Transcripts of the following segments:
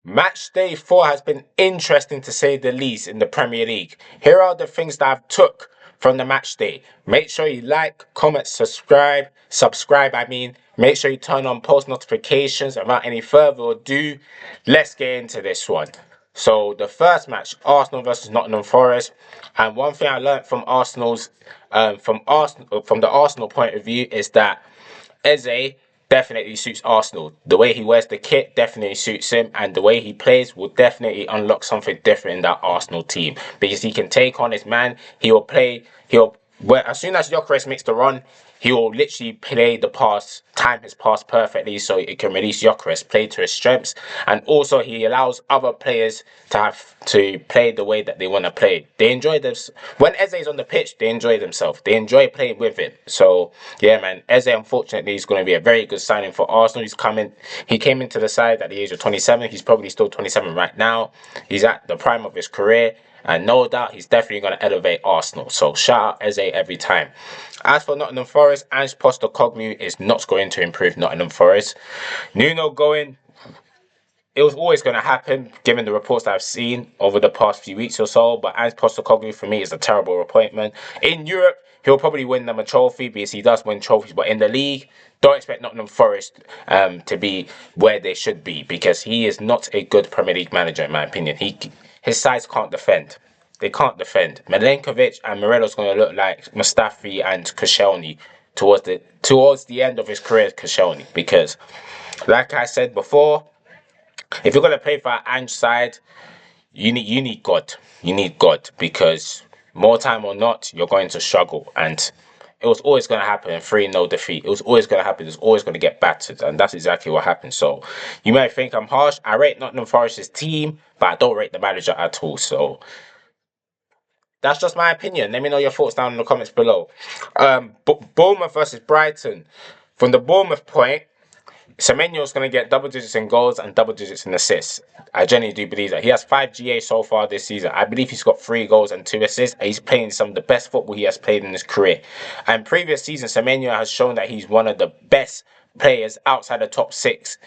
Match day 4 has been interesting to say the least in the Premier League. Here are the things that I've took from the match day. Make sure you like, comment, subscribe, I mean. Make sure you turn on post notifications. Without any further ado, let's get into this one. So the first match, Arsenal versus Nottingham Forest, and one thing I learned from from the Arsenal point of view is that Eze definitely suits Arsenal. The way he wears the kit definitely suits him, and the way he plays will definitely unlock something different in that Arsenal team because he can take on his man. He will play. As soon as Gyökeres makes the run, he will literally play the pass, time his pass perfectly so it can release Gyökeres, play to his strengths, and also he allows other players to play the way that they want to play. They enjoy this when Eze is on the pitch. They enjoy themselves. They enjoy playing with it. So yeah, man, Eze unfortunately is going to be a very good signing for Arsenal. He came into the side at the age of 27. He's probably still 27 right now. He's at the prime of his career. And no doubt he's definitely going to elevate Arsenal. So shout out Eze every time. As for Nottingham Forest, Ange Postecoglou is not going to improve Nottingham Forest. Nuno going, it was always going to happen given the reports that I've seen over the past few weeks or so. But Ange Postecoglou for me is a terrible appointment. In Europe, he'll probably win them a trophy because he does win trophies. But in the league, don't expect Nottingham Forest to be where they should be because he is not a good Premier League manager in my opinion. His sides can't defend. They can't defend. Milenkovic and Morelos going to look like Mustafi and Koscielny towards the end of his career, Koscielny, because like I said before, if you're going to play for an Ange side, you need God. You need God because more time or not, you're going to struggle. And it was always going to happen. 3-0 defeat. It was always going to happen. It's always going to get battered. And that's exactly what happened. So you might think I'm harsh. I rate Nottingham Forest's team, but I don't rate the manager at all. So that's just my opinion. Let me know your thoughts down in the comments below. Bournemouth versus Brighton. From the Bournemouth point, Semenyo's going to get double digits in goals and double digits in assists. I genuinely do believe that. He has 5 GA so far this season. I believe he's got 3 goals and 2 assists. And he's playing some of the best football he has played in his career. And previous season, Semenyo has shown that he's one of the best players outside the top 6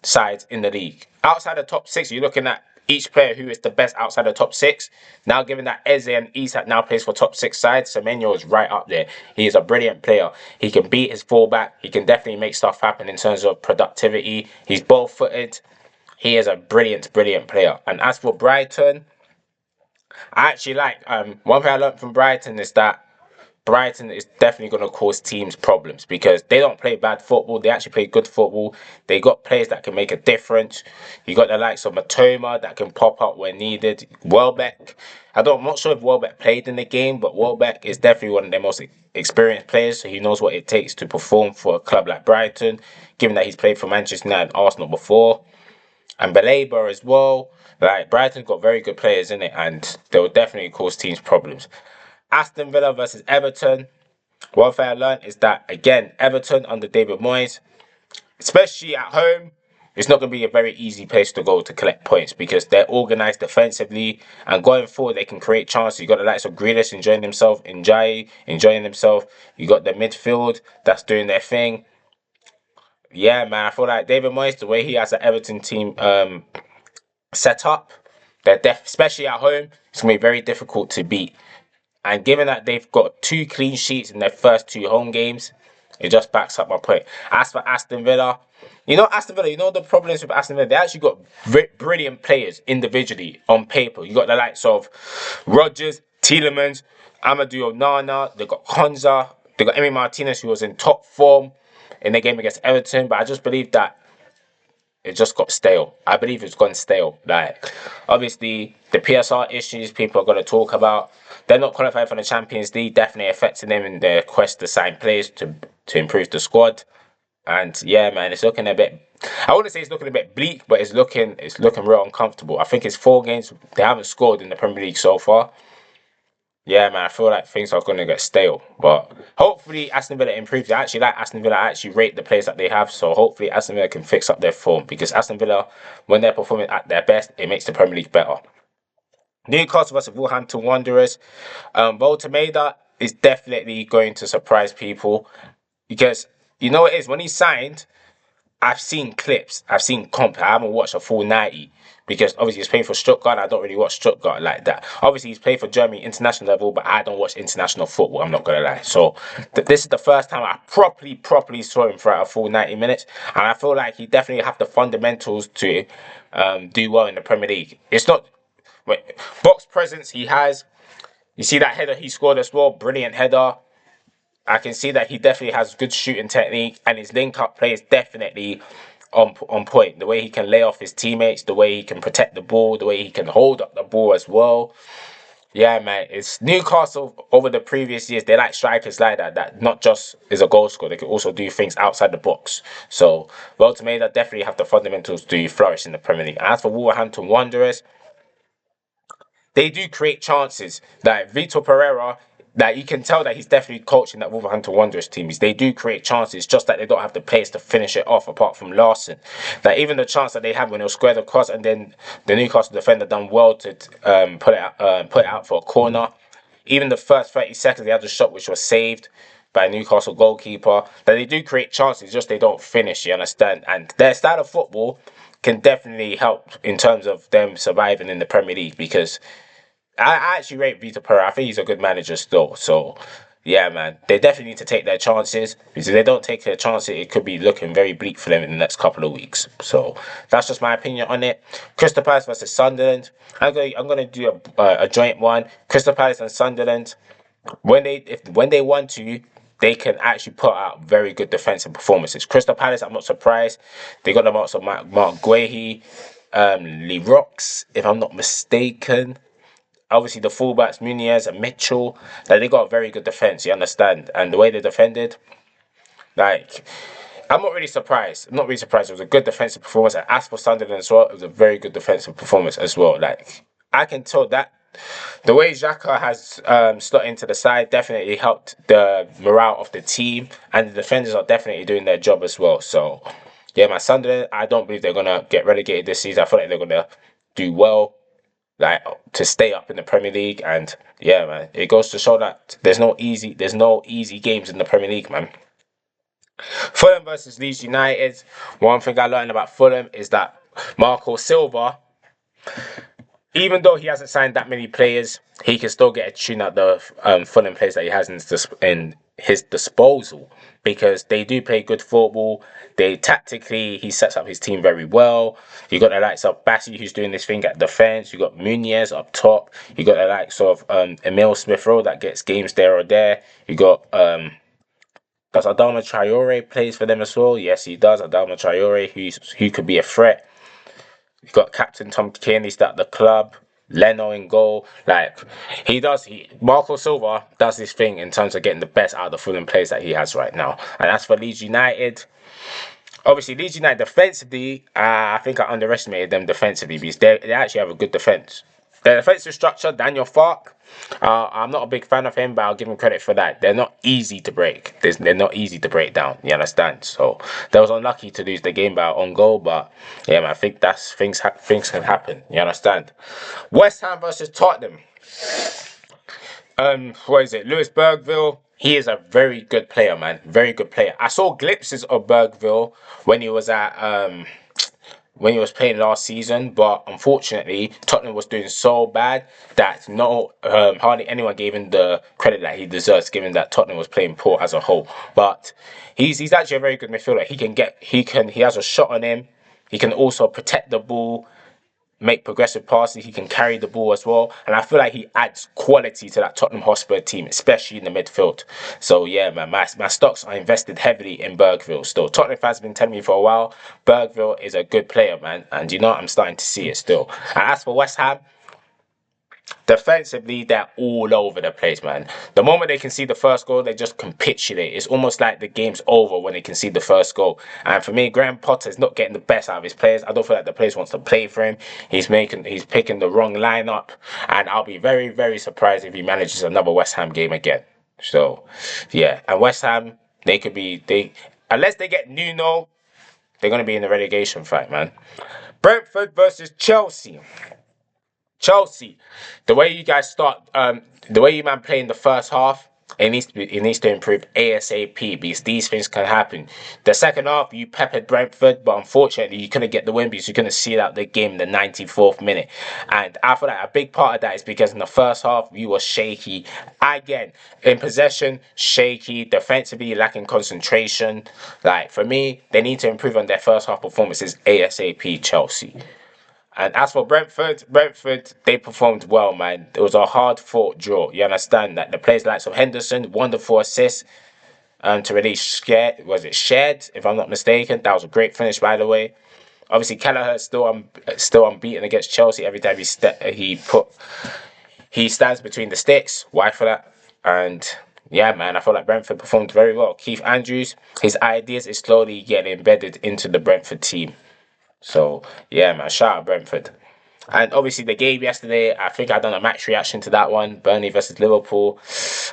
sides in the league. Outside the top 6, you're looking at each player who is the best outside the top 6. Now, given that Eze and Isak now plays for top 6 sides, Semenyo is right up there. He is a brilliant player. He can beat his fullback. He can definitely make stuff happen in terms of productivity. He's ball-footed. He is a brilliant, brilliant player. And as for Brighton, I actually like one thing I learned from Brighton is that Brighton is definitely going to cause teams problems because they don't play bad football. They actually play good football. They got players that can make a difference. You got the likes of Matoma that can pop up when needed. Welbeck. I'm not sure if Welbeck played in the game, but Welbeck is definitely one of their most experienced players. So he knows what it takes to perform for a club like Brighton, given that he's played for Manchester United and Arsenal before. And Baleba as well. Like Brighton's got very good players in it, and they will definitely cause teams problems. Aston Villa versus Everton. One thing I learned is that, again, Everton under David Moyes, especially at home, it's not going to be a very easy place to go to collect points because they're organised defensively and going forward they can create chances. You got the likes of Grealish enjoying himself, Njai enjoying himself. You got the midfield that's doing their thing. Yeah, man, I feel like David Moyes, the way he has the Everton team set up, especially at home, it's going to be very difficult to beat. And given that they've got 2 clean sheets in their first 2 home games, it just backs up my point. As for Aston Villa, you know the problems with Aston Villa? They actually got brilliant players individually on paper. You got the likes of Rodgers, Tielemans, Amadou Onana, they got Konza, they got Emi Martinez who was in top form in the game against Everton, but I just believe that it just got stale. I believe it's gone stale. Like, obviously, the PSR issues people are going to talk about. They're not qualifying for the Champions League, definitely affecting them in their quest to sign players to improve the squad. And yeah, man, it's looking a bit. I wouldn't say it's looking a bit bleak, but it's looking real uncomfortable. I think it's 4 games they haven't scored in the Premier League so far. Yeah, man, I feel like things are going to get stale. But hopefully Aston Villa improves. I actually like Aston Villa. I actually rate the players that they have. So hopefully Aston Villa can fix up their form. Because Aston Villa, when they're performing at their best, it makes the Premier League better. Newcastle versus Wolverhampton Wanderers. Voltemeda is definitely going to surprise people. Because, you know what it is? When he signed, I've seen clips, I've seen comp. I haven't watched a full 90 because obviously he's playing for Stuttgart. I don't really watch Stuttgart like that. Obviously, he's played for Germany international level, but I don't watch international football. I'm not gonna lie. So this is the first time I properly saw him for a full 90 minutes, and I feel like he definitely have the fundamentals to do well in the Premier League. It's not box presence he has. You see that header he scored as well, brilliant header. I can see that he definitely has good shooting technique, and his link-up play is definitely on point. The way he can lay off his teammates, the way he can protect the ball, the way he can hold up the ball as well. Yeah, man, it's Newcastle over the previous years. They like strikers like that. That not just is a goal scorer. They can also do things outside the box. So, well, to me, that definitely have the fundamentals to flourish in the Premier League. And as for Wolverhampton Wanderers, they do create chances. Like Vitor Pereira, that you can tell that he's definitely coaching that Wolverhampton Wanderers team. They do create chances, just that they don't have the players to finish it off apart from Larson. Like even the chance that they had when it was squared across and then the Newcastle defender done well to put it out for a corner. Even the first 30 seconds they had a shot which was saved by a Newcastle goalkeeper. That they do create chances, just they don't finish, you understand? And their style of football can definitely help in terms of them surviving in the Premier League because I actually rate Vitor Pereira. I think he's a good manager still. So, yeah, man, they definitely need to take their chances because if they don't take their chances, it could be looking very bleak for them in the next couple of weeks. So, that's just my opinion on it. Crystal Palace versus Sunderland. I'm gonna do a joint one. Crystal Palace and Sunderland. When they want to, they can actually put out very good defensive performances. Crystal Palace, I'm not surprised. They got the marks of Mark Guehi, Lee Rocks, if I'm not mistaken. Obviously, the fullbacks, Muniz and Mitchell, like, they got a very good defense, you understand? And the way they defended, like, I'm not really surprised. I'm not really surprised. It was a good defensive performance. And as for Sunderland as well, it was a very good defensive performance as well. Like, I can tell that the way Xhaka has slot into the side definitely helped the morale of the team. And the defenders are definitely doing their job as well. So, yeah, my Sunderland, I don't believe they're going to get relegated this season. I feel like they're going to do well, like, to stay up in the Premier League. And yeah, man, it goes to show that there's no easy games in the Premier League, man. Fulham versus Leeds United. One thing I learned about Fulham is that Marco Silva, even though he hasn't signed that many players, he can still get a tune out the Fulham players that he has in his disposal because they do play good football. They tactically, he sets up his team very well. You got the likes of Bassi who's doing this thing at defense. You got Muniz up top. You got the likes of Emil Smith Rowe that gets games there or there. You got does Adama Traore plays for them as well? Yes, he does. Adama Traore, who could be a threat. You've got Captain Tom Kearney's at the club. Leno in goal. Like, Marco Silva does this thing in terms of getting the best out of the Fulham players that he has right now. And as for Leeds United, obviously Leeds United defensively, I think I underestimated them defensively because they actually have a good defense. Their defensive structure, Daniel Fark, I'm not a big fan of him, but I'll give him credit for that. They're not easy to break. They're not easy to break down. You understand? So they was unlucky to lose the game by on goal, but yeah, man, I think that's things can happen. You understand? West Ham versus Tottenham. What is it? Lewis Bergville. He is a very good player, man. Very good player. I saw glimpses of Bergville when he was at when he was playing last season, but unfortunately Tottenham was doing so bad that no hardly anyone gave him the credit that he deserves, given that Tottenham was playing poor as a whole. But he's actually a very good midfielder. He has a shot on him. He can also protect the ball, make progressive passes. He can carry the ball as well, and I feel like he adds quality to that Tottenham Hotspur team, especially in the midfield. So yeah, man, my stocks are invested heavily in Bergville. Still, Tottenham fans have been telling me for a while, Bergville is a good player, man, and you know I'm starting to see it still. And as for West Ham, defensively, they're all over the place, man. The moment they can see the first goal, they just capitulate. It's almost like the game's over when they can see the first goal. And for me, Graham Potter's not getting the best out of his players. I don't feel like the players wants to play for him. He's picking the wrong lineup, and I'll be very, very surprised if he manages another West Ham game again. So, yeah, and West Ham, unless they get Nuno, they're gonna be in the relegation fight, man. Brentford versus Chelsea. Chelsea, the way you guys start, the way you man play in the first half, It needs to improve ASAP because these things can happen. The second half, you peppered Brentford, but unfortunately, you couldn't get the win because you couldn't seal out the game in the 94th minute. And I feel like a big part of that is because in the first half, you were shaky. Again, in possession, shaky, defensively lacking concentration. Like, for me, they need to improve on their first half performances ASAP, Chelsea. And as for Brentford, they performed well, man. It was a hard fought draw. You understand that the players like of Henderson, wonderful assist, to release Shed, if I'm not mistaken. That was a great finish, by the way. Obviously, Kelleher still unbeaten against Chelsea. Every time he stands between the sticks. Why for that? And yeah, man, I feel like Brentford performed very well. Keith Andrews, his ideas is slowly getting embedded into the Brentford team. So yeah, man, shout out Brentford. And obviously the game yesterday, I think I done a match reaction to that one. Burnley versus Liverpool.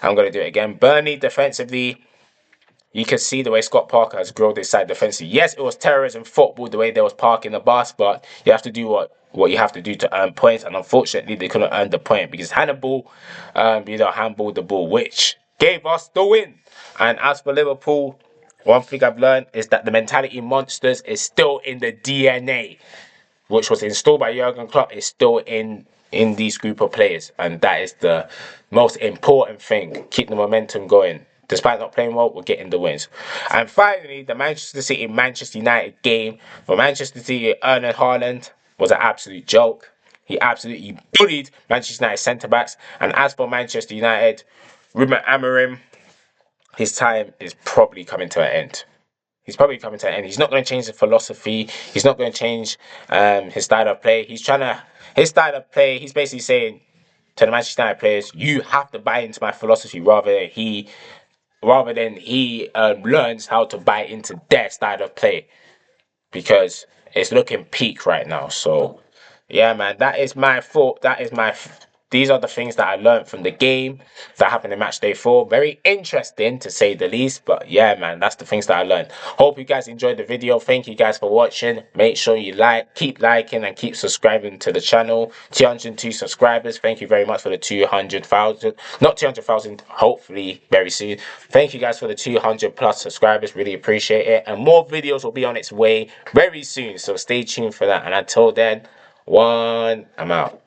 I'm gonna do it again. Burnley defensively, you can see the way Scott Parker has grown this side defensively. Yes, it was terrorism football the way they was parking the bus, but you have to do what you have to do to earn points. And unfortunately, they couldn't earn the point because Hannibal, handballed the ball, which gave us the win. And as for Liverpool, one thing I've learned is that the mentality monsters is still in the DNA, which was installed by Jurgen Klopp, is still in these group of players, and that is the most important thing. Keep the momentum going. Despite not playing well, we're getting the wins. And finally, the Manchester United game for Manchester City. Erling Haaland was an absolute joke. He absolutely bullied Manchester United centre backs. And as for Manchester United, Ruben Amorim, his time is probably coming to an end. He's probably coming to an end. He's not going to change the philosophy. He's not going to change his style of play. His style of play. He's basically saying to the Manchester United players, "You have to buy into my philosophy," rather than he learns how to buy into their style of play, because it's looking peak right now. So yeah, man, that is my thought. These are the things that I learned from the game that happened in match day 4. Very interesting to say the least. But yeah, man, that's the things that I learned. Hope you guys enjoyed the video. Thank you guys for watching. Make sure you keep liking and keep subscribing to the channel. 202 subscribers. Thank you very much for the 200,000. Not 200,000, hopefully very soon. Thank you guys for the 200 plus subscribers. Really appreciate it. And more videos will be on its way very soon. So stay tuned for that. And until then, I'm out.